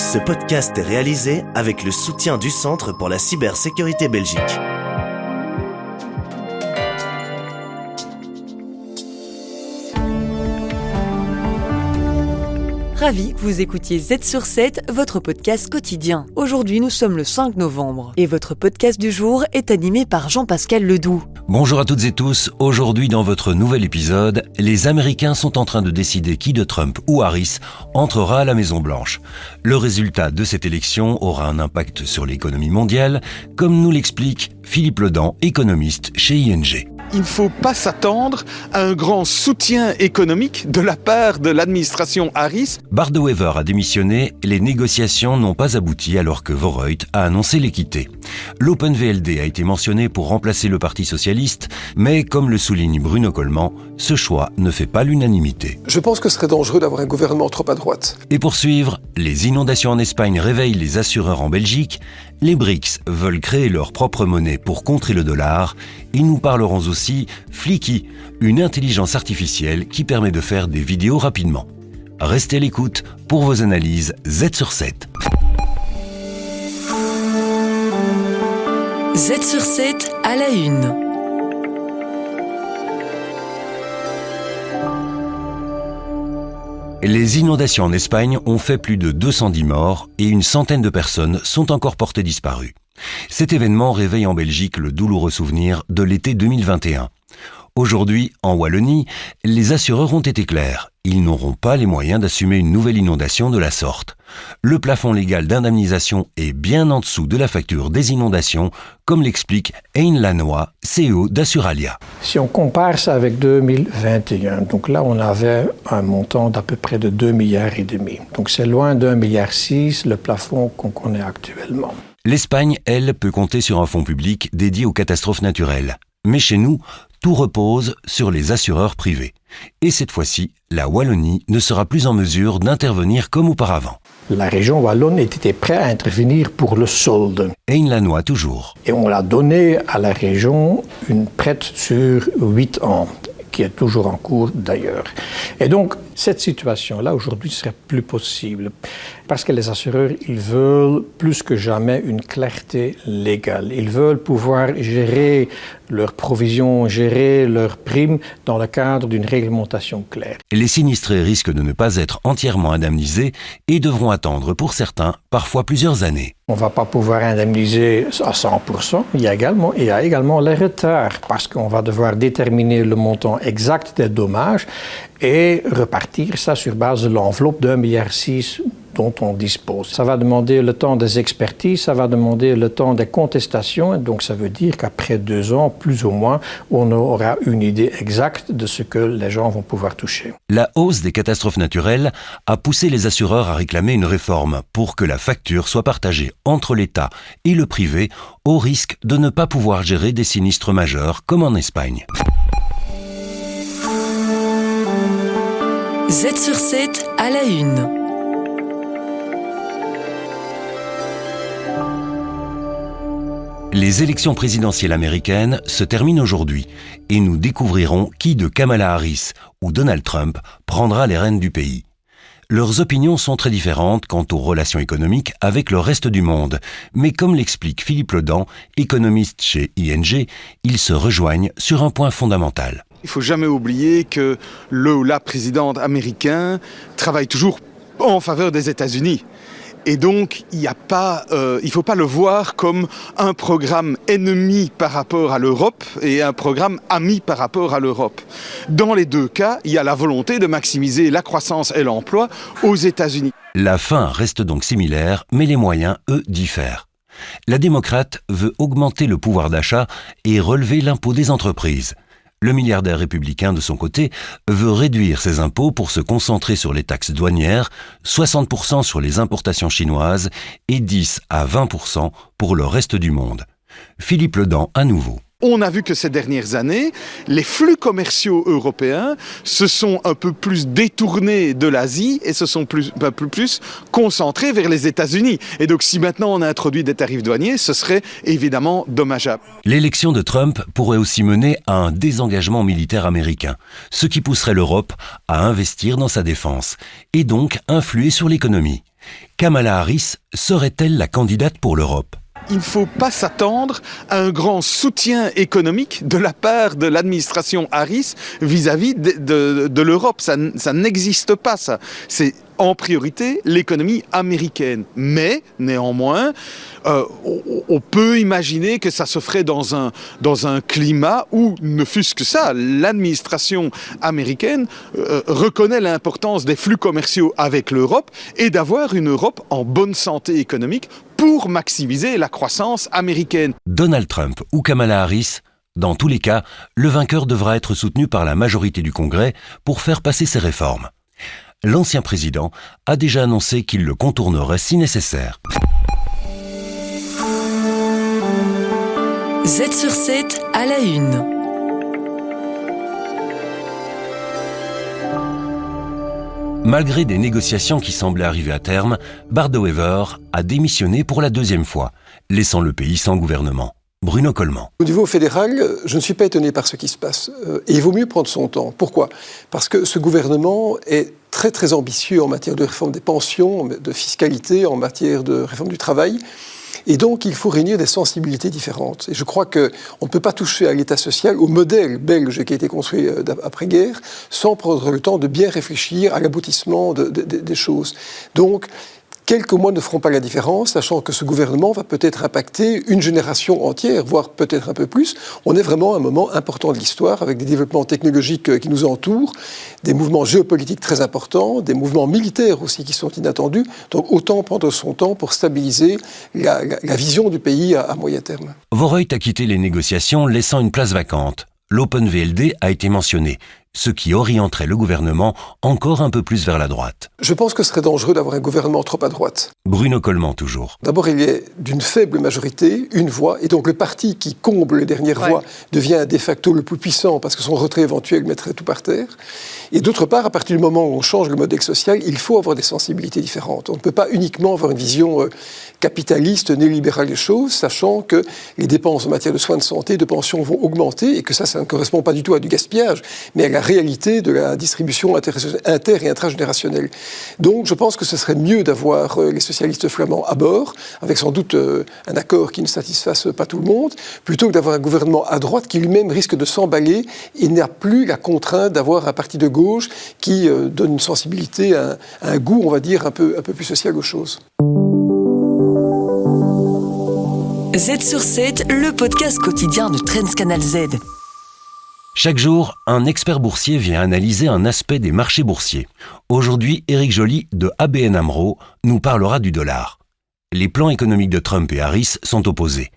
Ce podcast est réalisé avec le soutien du Centre pour la cybersécurité Belgique. Ravi que vous écoutiez Z sur 7, votre podcast quotidien. Aujourd'hui, nous sommes le 5 novembre et votre podcast du jour est animé par Jean-Pascal Ledoux. Bonjour à toutes et tous. Aujourd'hui, dans votre nouvel épisode, les Américains sont en train de décider qui de Trump ou Harris entrera à la Maison-Blanche. Le résultat de cette élection aura un impact sur l'économie mondiale, comme nous l'explique Philippe Ledan, économiste chez ING. Il ne faut pas s'attendre à un grand soutien économique de la part de l'administration Harris. Bart De Wever a démissionné, les négociations n'ont pas abouti alors que Voorhout a annoncé les quitter. L'Open-VLD a été mentionné pour remplacer le Parti socialiste, mais comme le souligne Bruno Coleman, ce choix ne fait pas l'unanimité. Je pense que ce serait dangereux d'avoir un gouvernement trop à droite. Et pour suivre, les inondations en Espagne réveillent les assureurs en Belgique, les BRICS veulent créer leur propre monnaie pour contrer le dollar, et nous parlerons aussi Flicky, une intelligence artificielle qui permet de faire des vidéos rapidement. Restez à l'écoute pour vos analyses Z sur 7. Z sur 7 à la une. Les inondations en Espagne ont fait plus de 210 morts et une centaine de personnes sont encore portées disparues. Cet événement réveille en Belgique le douloureux souvenir de l'été 2021. Aujourd'hui, en Wallonie, les assureurs ont été clairs. Ils n'auront pas les moyens d'assumer une nouvelle inondation de la sorte. Le plafond légal d'indemnisation est bien en dessous de la facture des inondations, comme l'explique Hein Lanois, CEO d'Assuralia. Si on compare ça avec 2021, donc là on avait un montant d'à peu près de 2,5 milliards. Donc c'est loin d'1,6 milliard, le plafond qu'on connaît actuellement. L'Espagne, elle, peut compter sur un fonds public dédié aux catastrophes naturelles. Mais chez nous, tout repose sur les assureurs privés. Et cette fois-ci, la Wallonie ne sera plus en mesure d'intervenir comme auparavant. La région wallonne était prête à intervenir pour le solde. Hein Lanois toujours. Et on l'a donné à la région une prête sur 8 ans, qui est toujours en cours d'ailleurs. Et donc, cette situation-là, aujourd'hui, ne serait plus possible. Parce que les assureurs, ils veulent plus que jamais une clarté légale. Ils veulent pouvoir gérer leurs provisions, gérer leurs primes dans le cadre d'une réglementation claire. Les sinistrés risquent de ne pas être entièrement indemnisés et devront attendre, pour certains, parfois plusieurs années. On ne va pas pouvoir indemniser à 100%. Il y a également les retards, parce qu'on va devoir déterminer le montant exact des dommages et repartir ça sur base de l'enveloppe d'1,6 milliard dont on dispose. Ça va demander le temps des expertises, ça va demander le temps des contestations, et donc ça veut dire qu'après 2 ans, plus ou moins, on aura une idée exacte de ce que les gens vont pouvoir toucher. La hausse des catastrophes naturelles a poussé les assureurs à réclamer une réforme pour que la facture soit partagée entre l'État et le privé, au risque de ne pas pouvoir gérer des sinistres majeurs comme en Espagne. Z sur 7 à la une. Les élections présidentielles américaines se terminent aujourd'hui et nous découvrirons qui de Kamala Harris ou Donald Trump prendra les rênes du pays. Leurs opinions sont très différentes quant aux relations économiques avec le reste du monde, mais comme l'explique Philippe Ledan, économiste chez ING, ils se rejoignent sur un point fondamental. Il ne faut jamais oublier que le ou la présidente américain travaille toujours en faveur des États-Unis. Et donc, il ne faut pas le voir comme un programme ennemi par rapport à l'Europe et un programme ami par rapport à l'Europe. Dans les deux cas, il y a la volonté de maximiser la croissance et l'emploi aux États-Unis. La fin reste donc similaire, mais les moyens, eux, diffèrent. La démocrate veut augmenter le pouvoir d'achat et relever l'impôt des entreprises. Le milliardaire républicain, de son côté, veut réduire ses impôts pour se concentrer sur les taxes douanières, 60% sur les importations chinoises et 10 à 20% pour le reste du monde. Philippe Ledan à nouveau. On a vu que ces dernières années, les flux commerciaux européens se sont un peu plus détournés de l'Asie et se sont un peu plus concentrés vers les États-Unis. Et donc si maintenant on a introduit des tarifs douaniers, ce serait évidemment dommageable. L'élection de Trump pourrait aussi mener à un désengagement militaire américain, ce qui pousserait l'Europe à investir dans sa défense et donc influer sur l'économie. Kamala Harris serait-elle la candidate pour l'Europe ? Il ne faut pas s'attendre à un grand soutien économique de la part de l'administration Harris vis-à-vis de l'Europe. Ça n'existe pas, ça. C'est en priorité l'économie américaine. Mais, néanmoins, on peut imaginer que ça se ferait dans un climat où, ne fût-ce que ça, l'administration américaine reconnaît l'importance des flux commerciaux avec l'Europe et d'avoir une Europe en bonne santé économique pour maximiser la croissance américaine. Donald Trump ou Kamala Harris, dans tous les cas, le vainqueur devra être soutenu par la majorité du Congrès pour faire passer ses réformes. L'ancien président a déjà annoncé qu'il le contournerait si nécessaire. Z sur 7 à la une. Malgré des négociations qui semblaient arriver à terme, Bardo Wever a démissionné pour la deuxième fois, laissant le pays sans gouvernement. Bruno Coleman. Au niveau fédéral, je ne suis pas étonné par ce qui se passe. Et il vaut mieux prendre son temps. Pourquoi ? Parce que ce gouvernement est très très ambitieux en matière de réforme des pensions, de fiscalité, en matière de réforme du travail. Et donc, il faut réunir des sensibilités différentes. Et je crois qu'on ne peut pas toucher à l'État social, au modèle belge qui a été construit après-guerre, sans prendre le temps de bien réfléchir à l'aboutissement des choses. Donc, quelques mois ne feront pas la différence, sachant que ce gouvernement va peut-être impacter une génération entière, voire peut-être un peu plus. On est vraiment à un moment important de l'histoire, avec des développements technologiques qui nous entourent, des mouvements géopolitiques très importants, des mouvements militaires aussi qui sont inattendus. Donc autant prendre son temps pour stabiliser la vision du pays à moyen terme. Vorreut a quitté les négociations, laissant une place vacante. L'Open VLD a été mentionné, ce qui orienterait le gouvernement encore un peu plus vers la droite. Je pense que ce serait dangereux d'avoir un gouvernement trop à droite. Bruno Coleman toujours. D'abord, il est d'une faible majorité, une voix, et donc le parti qui comble les dernières voix devient de facto le plus puissant parce que son retrait éventuel mettrait tout par terre. Et d'autre part, à partir du moment où on change le modèle social, il faut avoir des sensibilités différentes. On ne peut pas uniquement avoir une vision capitaliste, néolibérale des choses, sachant que les dépenses en matière de soins de santé, de pension vont augmenter et que ça ne correspond pas du tout à du gaspillage, mais à la réalité de la distribution inter- et intragénérationnelle. Donc je pense que ce serait mieux d'avoir les socialistes flamands à bord, avec sans doute un accord qui ne satisfasse pas tout le monde, plutôt que d'avoir un gouvernement à droite qui lui-même risque de s'emballer et n'a plus la contrainte d'avoir un parti de gauche qui donne une sensibilité, un goût, on va dire, un peu plus social aux choses. Z sur 7, le podcast quotidien de Trends Canal Z. Chaque jour, un expert boursier vient analyser un aspect des marchés boursiers. Aujourd'hui, Éric Joly de ABN AMRO nous parlera du dollar. Les plans économiques de Trump et Harris sont opposés.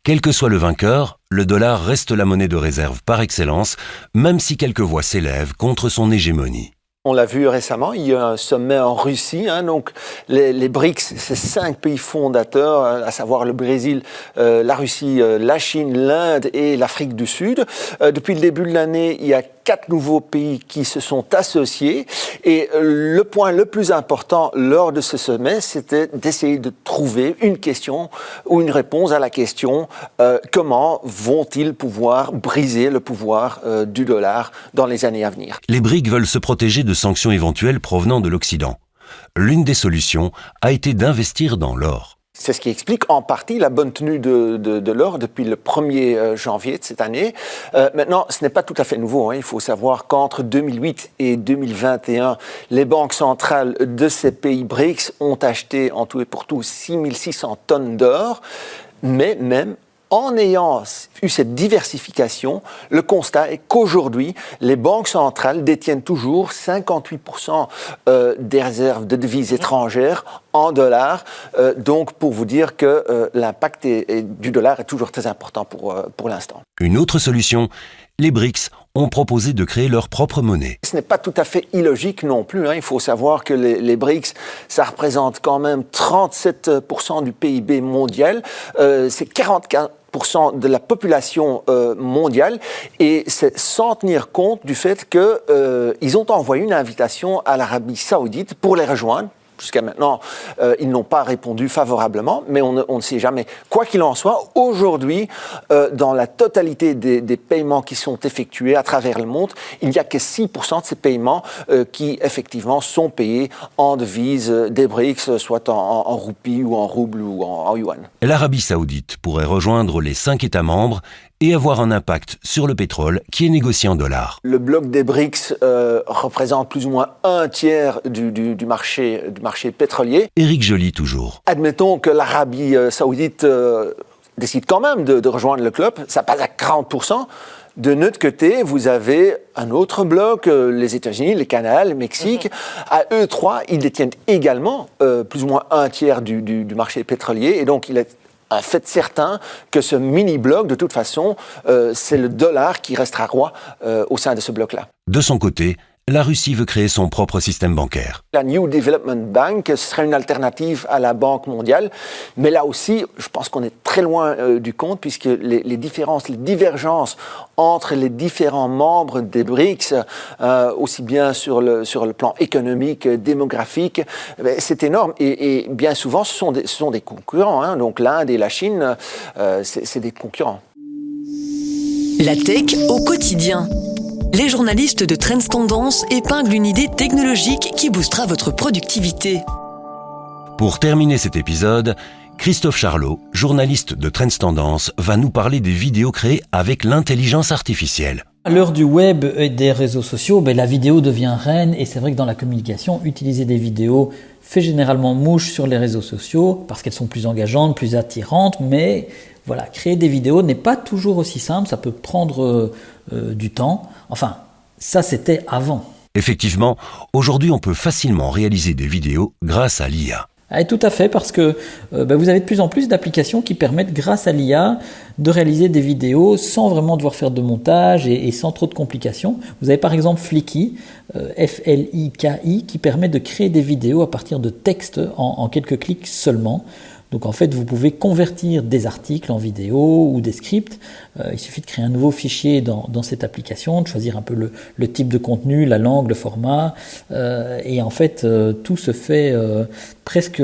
Quel que soit le vainqueur, le dollar reste la monnaie de réserve par excellence, même si quelques voix s'élèvent contre son hégémonie. On l'a vu récemment, il y a un sommet en Russie, donc les BRICS, c'est 5 pays fondateurs, à savoir le Brésil, la Russie, la Chine, l'Inde et l'Afrique du Sud. Depuis le début de l'année, il y a 4 nouveaux pays qui se sont associés et le point le plus important lors de ce sommet, c'était d'essayer de trouver une question ou une réponse à la question comment vont-ils pouvoir briser le pouvoir du dollar dans les années à venir. Les BRICS veulent se protéger de sanctions éventuelles provenant de l'Occident. L'une des solutions a été d'investir dans l'or. C'est ce qui explique en partie la bonne tenue de l'or depuis le 1er janvier de cette année. Maintenant, ce n'est pas tout à fait nouveau. Il faut savoir qu'entre 2008 et 2021, les banques centrales de ces pays BRICS ont acheté en tout et pour tout 6600 tonnes d'or. Mais même en ayant eu cette diversification, le constat est qu'aujourd'hui, les banques centrales détiennent toujours 58% des réserves de devises étrangères en dollars. Donc, pour vous dire que l'impact du dollar est toujours très important pour l'instant. Une autre solution, les BRICS ont proposé de créer leur propre monnaie. Ce n'est pas tout à fait illogique non plus. Il faut savoir que les BRICS, ça représente quand même 37% du PIB mondial. C'est 44% de la population mondiale, et c'est sans tenir compte du fait qu'ils ont envoyé une invitation à l'Arabie Saoudite pour les rejoindre. jusqu'à maintenant, ils n'ont pas répondu favorablement, mais on ne sait jamais. Quoi qu'il en soit, aujourd'hui, dans la totalité des paiements qui sont effectués à travers le monde, il n'y a que 6% de ces paiements qui, effectivement, sont payés en devises des BRICS, soit en roupies ou en roubles ou en yuan. L'Arabie Saoudite pourrait rejoindre les 5 États membres et avoir un impact sur le pétrole qui est négocié en dollars. Le bloc des BRICS représente plus ou moins un tiers du marché pétrolier. Éric Joly toujours. Admettons que l'Arabie Saoudite décide quand même de rejoindre le club, ça passe à 40%. De notre côté, vous avez un autre bloc, les États-Unis, le Canada, le Mexique. À eux trois, ils détiennent également plus ou moins un tiers du marché pétrolier. Et donc, il est un fait certain que ce mini-bloc, de toute façon, c'est le dollar qui restera roi au sein de ce bloc-là. De son côté, la Russie veut créer son propre système bancaire. La New Development Bank serait une alternative à la Banque mondiale, mais là aussi, je pense qu'on est très loin du compte, puisque les divergences entre les différents membres des BRICS, aussi bien sur le plan économique, démographique, c'est énorme. Et bien souvent, ce sont des concurrents. Hein. Donc l'Inde et la Chine, c'est des concurrents. La tech au quotidien. Les journalistes de Trends Tendance épinglent une idée technologique qui boostera votre productivité. Pour terminer cet épisode, Christophe Charlot, journaliste de Trends Tendance, va nous parler des vidéos créées avec l'intelligence artificielle. À l'heure du web et des réseaux sociaux, la vidéo devient reine et c'est vrai que dans la communication, utiliser des vidéos fait généralement mouche sur les réseaux sociaux parce qu'elles sont plus engageantes, plus attirantes, mais voilà, créer des vidéos n'est pas toujours aussi simple, ça peut prendre du temps. Enfin, ça c'était avant. Effectivement, aujourd'hui on peut facilement réaliser des vidéos grâce à l'IA. Ah, tout à fait, parce que vous avez de plus en plus d'applications qui permettent, grâce à l'IA, de réaliser des vidéos sans vraiment devoir faire de montage et sans trop de complications. Vous avez par exemple Flicky, F-L-I-K-I, qui permet de créer des vidéos à partir de textes en quelques clics seulement. Donc en fait, vous pouvez convertir des articles en vidéo ou des scripts. Il suffit de créer un nouveau fichier dans cette application, de choisir un peu le type de contenu, la langue, le format. Et en fait, tout se fait presque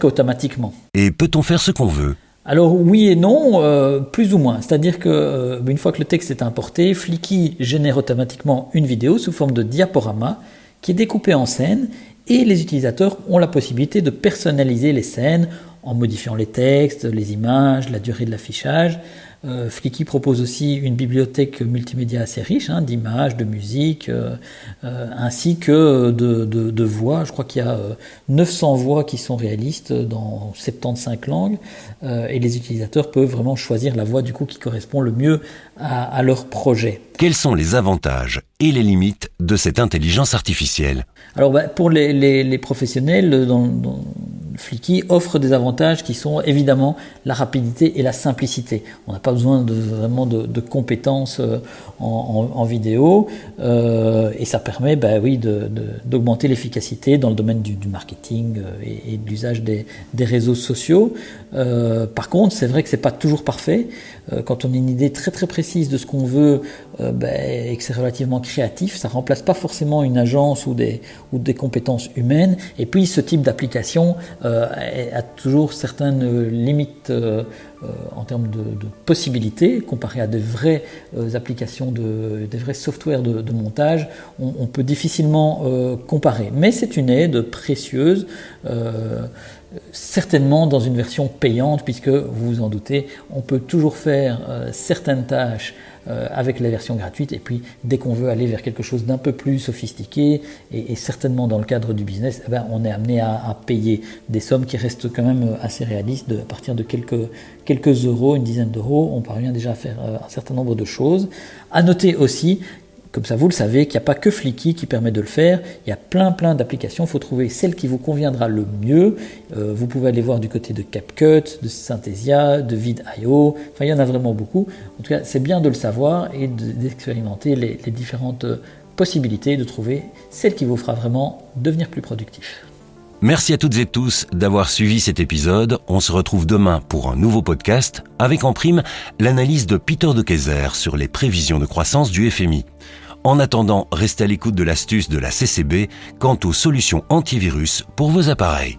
automatiquement. Et peut-on faire ce qu'on veut ? Alors oui et non, plus ou moins. C'est-à-dire que une fois que le texte est importé, Flicky génère automatiquement une vidéo sous forme de diaporama qui est découpée en scènes et les utilisateurs ont la possibilité de personnaliser les scènes en modifiant les textes, les images, la durée de l'affichage. Flicky propose aussi une bibliothèque multimédia assez riche, d'images, de musique, ainsi que de voix. Je crois qu'il y a 900 voix qui sont réalistes dans 75 langues, et les utilisateurs peuvent vraiment choisir la voix du coup qui correspond le mieux à leur projet. Quels sont les avantages et les limites de cette intelligence artificielle ? Alors, pour les professionnels, Flicky offre des avantages qui sont évidemment la rapidité et la simplicité. On n'a pas besoin vraiment de compétences en vidéo et ça permet d'augmenter l'efficacité dans le domaine du marketing et de l'usage des réseaux sociaux. Par contre, c'est vrai que c'est pas toujours parfait. Quand on a une idée très très précise de ce qu'on veut et que c'est relativement créatif, ça remplace pas forcément une agence ou des compétences humaines. Et puis ce type d'application a toujours certaines limites en termes de possibilités comparé à des vraies applications, des vrais softwares de montage. On peut difficilement comparer, mais c'est une aide précieuse. Certainement dans une version payante, puisque vous vous en doutez, on peut toujours faire certaines tâches avec la version gratuite, et puis dès qu'on veut aller vers quelque chose d'un peu plus sophistiqué, et certainement dans le cadre du business, on est amené à payer des sommes qui restent quand même assez réalistes. À partir de quelques euros, une dizaine d'euros, on parvient déjà à faire un certain nombre de choses. À noter aussi, comme ça vous le savez, qu'il n'y a pas que Flicky qui permet de le faire, il y a plein d'applications, il faut trouver celle qui vous conviendra le mieux. Vous pouvez aller voir du côté de CapCut, de Synthesia, de Vid.io, il y en a vraiment beaucoup. En tout cas, c'est bien de le savoir et d'expérimenter les différentes possibilités, de trouver celle qui vous fera vraiment devenir plus productif. Merci à toutes et tous d'avoir suivi cet épisode. On se retrouve demain pour un nouveau podcast avec en prime l'analyse de Peter de Keyser sur les prévisions de croissance du FMI. En attendant, restez à l'écoute de l'astuce de la CCB quant aux solutions antivirus pour vos appareils.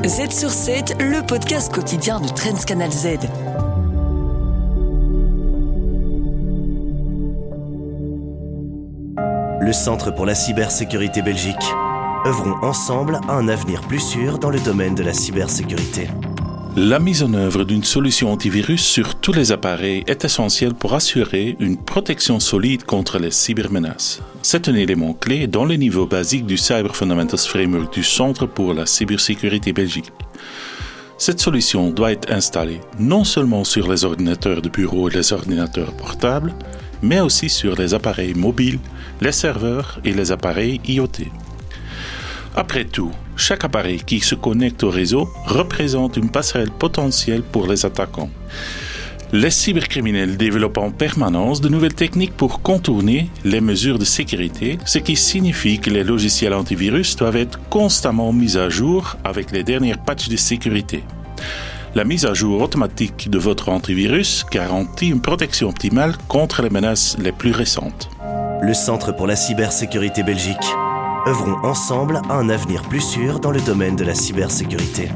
Z sur 7, le podcast quotidien de Trends Canal Z. Le Centre pour la cybersécurité Belgique. Œuvrons ensemble à un avenir plus sûr dans le domaine de la cybersécurité. La mise en œuvre d'une solution antivirus sur tous les appareils est essentielle pour assurer une protection solide contre les cybermenaces. C'est un élément clé dans le niveau basique du Cyber Fundamentals Framework du Centre pour la cybersécurité Belgique. Cette solution doit être installée non seulement sur les ordinateurs de bureau et les ordinateurs portables, mais aussi sur les appareils mobiles, les serveurs et les appareils IoT. Après tout, chaque appareil qui se connecte au réseau représente une passerelle potentielle pour les attaquants. Les cybercriminels développent en permanence de nouvelles techniques pour contourner les mesures de sécurité, ce qui signifie que les logiciels antivirus doivent être constamment mis à jour avec les dernières patchs de sécurité. La mise à jour automatique de votre antivirus garantit une protection optimale contre les menaces les plus récentes. Le Centre pour la cybersécurité Belgique. Œuvrons ensemble à un avenir plus sûr dans le domaine de la cybersécurité.